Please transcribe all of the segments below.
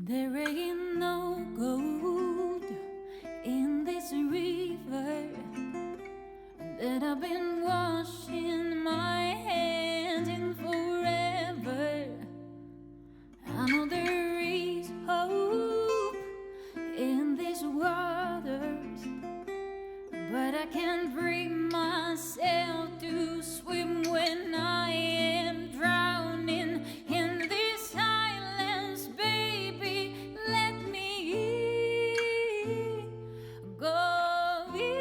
There ain't no gold in this river that I've been washing my hands in forever. I know there is hope in these waters, but I can't bring myself to swim when I am drowning in this silence. Baby, let me go easy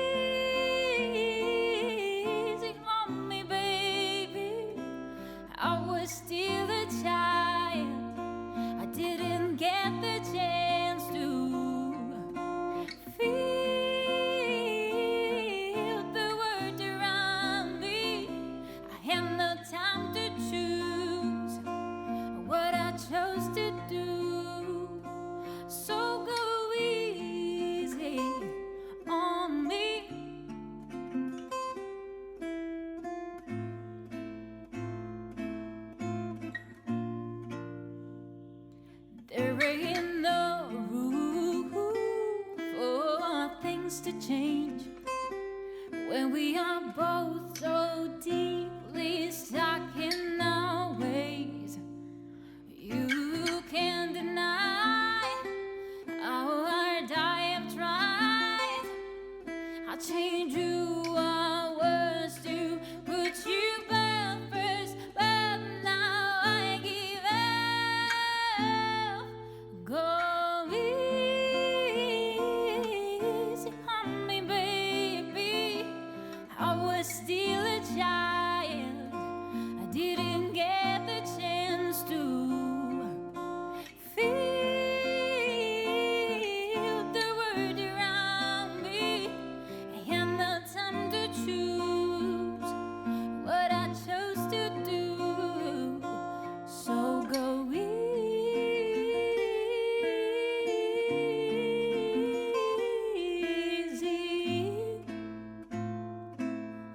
on me, baby. I was still a child, I didn't get the chance to feel the world around me. I had no time to choose what I chose to do. So go easy on me. There ain't no room for things to change when we are both so deeply stuck in our ways. You can't deny how hard I have tried. I'll change who I was to put you back first, but now I give up. Go easy on me, baby. I was still a child, I didn't get the chance to feel the world around me. I had no time to choose what I chose to do. So go easy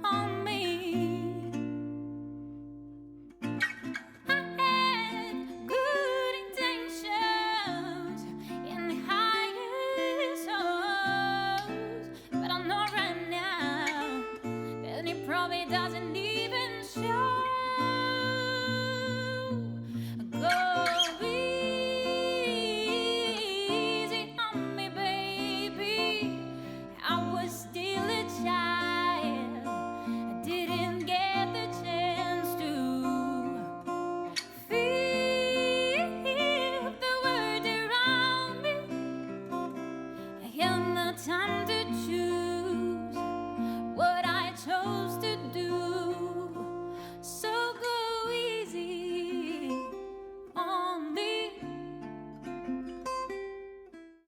on me. I had good intentions in the highest hopes, but I know right now that it probably doesn't even show. Go easy on me, baby. I was still a child, I didn't get the chance to feel the world around me. I had no time to